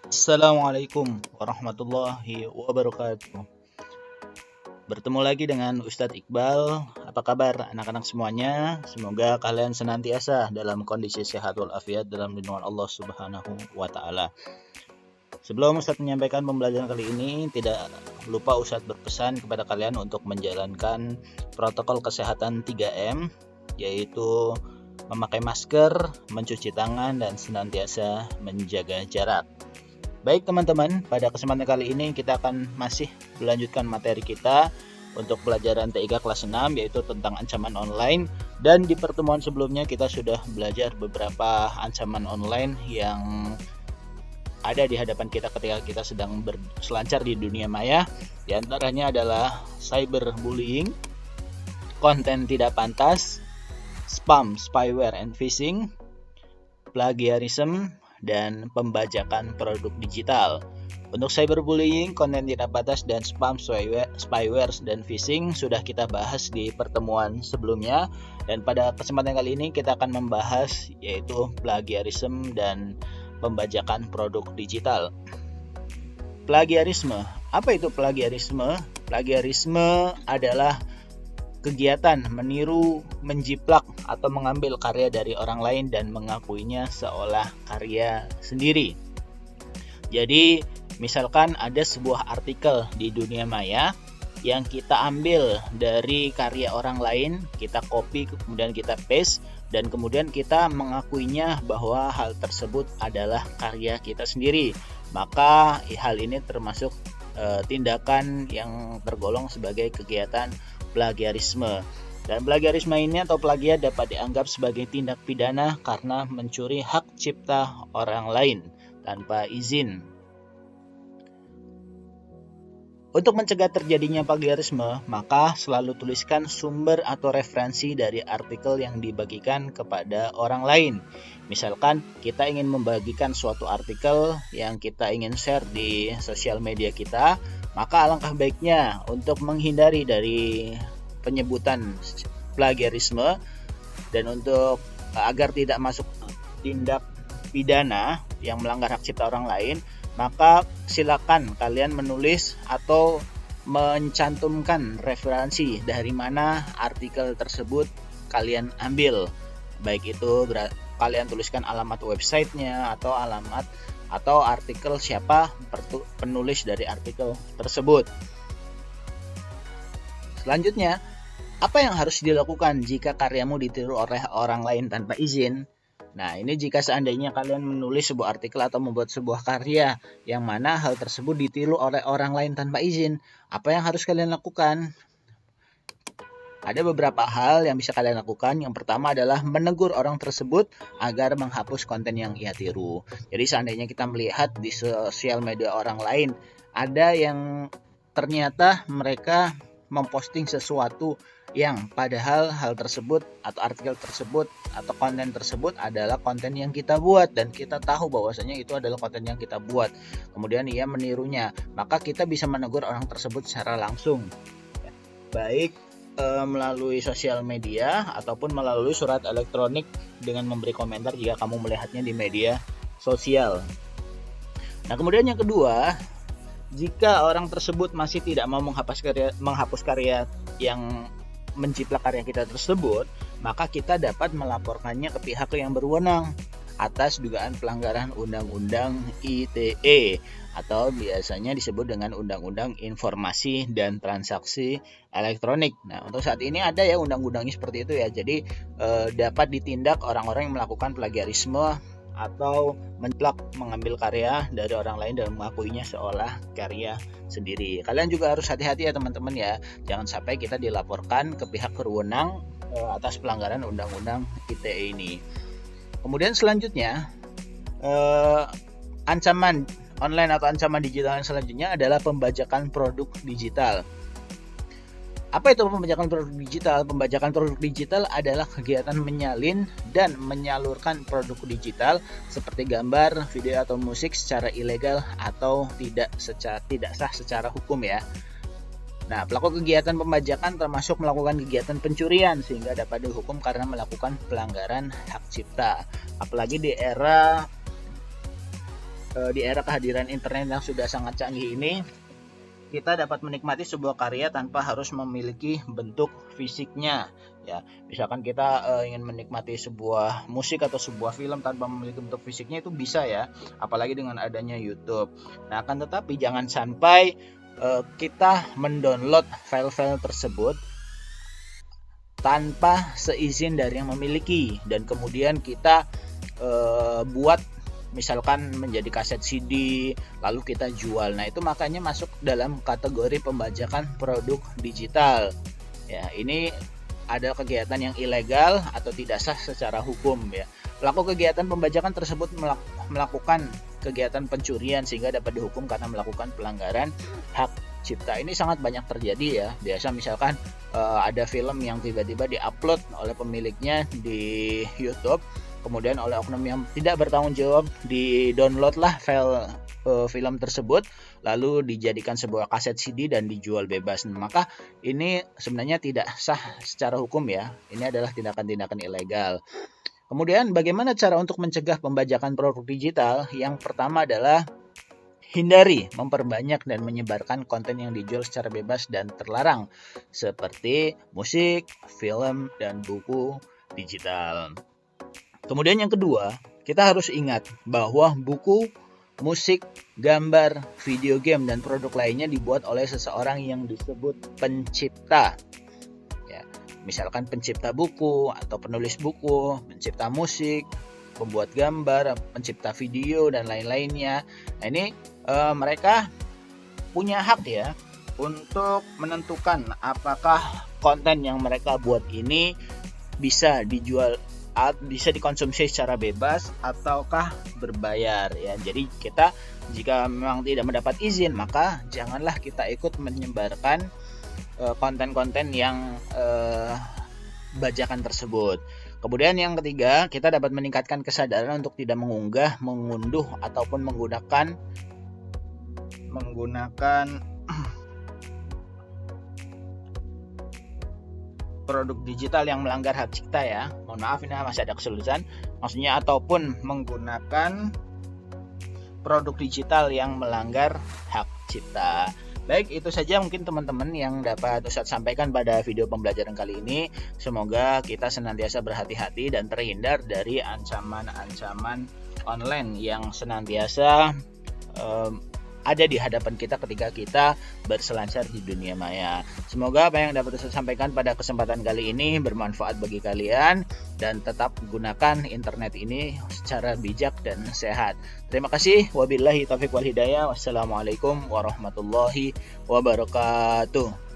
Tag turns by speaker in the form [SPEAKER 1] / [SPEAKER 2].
[SPEAKER 1] Assalamualaikum warahmatullahi wabarakatuh. Bertemu lagi dengan Ustadz Iqbal. Apa kabar anak-anak semuanya? Semoga kalian senantiasa dalam kondisi sehat walafiat dalam lindungan Allah Subhanahu wa taala. Sebelum Ustadz menyampaikan pembelajaran kali ini, tidak lupa Ustadz berpesan kepada kalian untuk menjalankan protokol kesehatan 3M, yaitu memakai masker, mencuci tangan, dan senantiasa menjaga jarak. Baik teman-teman, pada kesempatan kali ini kita akan masih melanjutkan materi kita untuk pelajaran TIK kelas 6, yaitu tentang ancaman online. Dan di pertemuan sebelumnya kita sudah belajar beberapa ancaman online yang ada di hadapan kita ketika kita sedang berselancar di dunia maya. Di antaranya adalah cyberbullying, konten tidak pantas, spam, spyware, and phishing, plagiarism, dan pembajakan produk digital. Untuk cyberbullying, konten tidak pantas, dan spam, spyware, dan phishing sudah kita bahas di pertemuan sebelumnya. Dan pada kesempatan kali ini kita akan membahas yaitu plagiarism dan pembajakan produk digital. Plagiarisme. Apa itu plagiarisme? Plagiarisme adalah kegiatan meniru, menjiplak, atau mengambil karya dari orang lain dan mengakuinya seolah karya sendiri. Jadi, misalkan ada sebuah artikel di dunia maya yang kita ambil dari karya orang lain, kita copy, kemudian kita paste, dan kemudian kita mengakuinya bahwa hal tersebut adalah karya kita sendiri. Maka hal ini termasuk tindakan yang tergolong sebagai kegiatan plagiarisme. Dan plagiarisme ini atau plagiat dapat dianggap sebagai tindak pidana karena mencuri hak cipta orang lain tanpa izin. Untuk mencegah terjadinya plagiarisme, maka selalu tuliskan sumber atau referensi dari artikel yang dibagikan kepada orang lain. Misalkan kita ingin membagikan suatu artikel yang kita ingin share di sosial media kita, maka alangkah baiknya untuk menghindari dari penyebutan plagiarisme dan untuk agar tidak masuk tindak pidana yang melanggar hak cipta orang lain, maka silakan kalian menulis atau mencantumkan referensi dari mana artikel tersebut kalian ambil. Baik itu kalian tuliskan alamat websitenya atau alamat atau artikel siapa penulis dari artikel tersebut. Selanjutnya, apa yang harus dilakukan jika karyamu ditiru oleh orang lain tanpa izin? Nah, ini jika seandainya kalian menulis sebuah artikel atau membuat sebuah karya yang mana hal tersebut ditiru oleh orang lain tanpa izin, apa yang harus kalian lakukan? Ada beberapa hal yang bisa kalian lakukan. Yang pertama adalah menegur orang tersebut agar menghapus konten yang ia tiru. Jadi seandainya kita melihat di sosial media orang lain, ada yang ternyata mereka memposting sesuatu yang padahal hal tersebut atau artikel tersebut atau konten tersebut adalah konten yang kita buat dan kita tahu bahwasanya itu adalah konten yang kita buat. Kemudian ia menirunya, maka kita bisa menegur orang tersebut secara langsung, baik melalui sosial media ataupun melalui surat elektronik dengan memberi komentar jika kamu melihatnya di media sosial. Nah, kemudian yang kedua, jika orang tersebut masih tidak mau menghapus karya yang menjiplak karya kita tersebut, maka kita dapat melaporkannya ke pihak yang berwenang atas dugaan pelanggaran Undang-Undang ITE atau biasanya disebut dengan Undang-Undang Informasi dan Transaksi Elektronik. Nah, untuk saat ini ada ya undang-undangnya seperti itu ya. Jadi dapat ditindak orang-orang yang melakukan plagiarisme atau mengambil karya dari orang lain dan mengakuinya seolah karya sendiri. Kalian juga harus hati-hati ya teman-teman ya, jangan sampai kita dilaporkan ke pihak berwenang atas pelanggaran Undang-Undang ITE ini. Kemudian selanjutnya, ancaman online atau ancaman digital yang selanjutnya adalah pembajakan produk digital. Apa itu pembajakan produk digital? Pembajakan produk digital adalah kegiatan menyalin dan menyalurkan produk digital seperti gambar, video atau musik secara ilegal atau tidak sah secara hukum ya. Nah, pelaku kegiatan pembajakan termasuk melakukan kegiatan pencurian sehingga dapat dihukum karena melakukan pelanggaran hak cipta. Apalagi di era di era kehadiran internet yang sudah sangat canggih ini, kita dapat menikmati sebuah karya tanpa harus memiliki bentuk fisiknya. Ya, misalkan kita ingin menikmati sebuah musik atau sebuah film tanpa memiliki bentuk fisiknya itu bisa ya, apalagi dengan adanya YouTube. Nah, akan tetapi jangan sampai kita mendownload file-file tersebut tanpa seizin dari yang memiliki, dan kemudian kita buat misalkan menjadi kaset CD lalu kita jual. Nah, itu makanya masuk dalam kategori pembajakan produk digital. Ya, ini ada kegiatan yang ilegal atau tidak sah secara hukum ya. Pelaku kegiatan pembajakan tersebut melakukan kegiatan pencurian sehingga dapat dihukum karena melakukan pelanggaran hak cipta. Ini sangat banyak terjadi ya. Biasa misalkan ada film yang tiba-tiba diupload oleh pemiliknya di YouTube, kemudian oleh oknum yang tidak bertanggung jawab di-download lah file film tersebut, lalu dijadikan sebuah kaset CD dan dijual bebas. Maka ini sebenarnya tidak sah secara hukum ya. Ini adalah tindakan-tindakan ilegal. Kemudian bagaimana cara untuk mencegah pembajakan produk digital? Yang pertama adalah hindari memperbanyak dan menyebarkan konten yang dijual secara bebas dan terlarang, seperti musik, film, dan buku digital. Kemudian yang kedua, kita harus ingat bahwa buku, musik, gambar, video game, dan produk lainnya dibuat oleh seseorang yang disebut pencipta. Ya, misalkan pencipta buku atau penulis buku, pencipta musik, pembuat gambar, pencipta video, dan lain-lainnya. Nah, ini mereka punya hak ya untuk menentukan apakah konten yang mereka buat ini bisa dijual, bisa dikonsumsi secara bebas ataukah berbayar ya. Jadi kita jika memang tidak mendapat izin, maka janganlah kita ikut menyebarkan konten-konten yang bajakan tersebut. Kemudian yang ketiga, kita dapat meningkatkan kesadaran untuk tidak mengunggah, mengunduh ataupun menggunakan produk digital yang melanggar hak cipta ya. Mohon maaf, ini masih ada kesulitan. Maksudnya ataupun menggunakan produk digital yang melanggar hak cipta. Baik, itu saja mungkin teman-teman yang dapat Ustadz sampaikan pada video pembelajaran kali ini. Semoga kita senantiasa berhati-hati dan terhindar dari ancaman-ancaman online yang senantiasa ada di hadapan kita ketika kita berselancar di dunia maya. Semoga apa yang dapat saya sampaikan pada kesempatan kali ini bermanfaat bagi kalian dan tetap gunakan internet ini secara bijak dan sehat. Terima kasih. Wabillahi taufiq wal hidayah. Wassalamualaikum warahmatullahi wabarakatuh.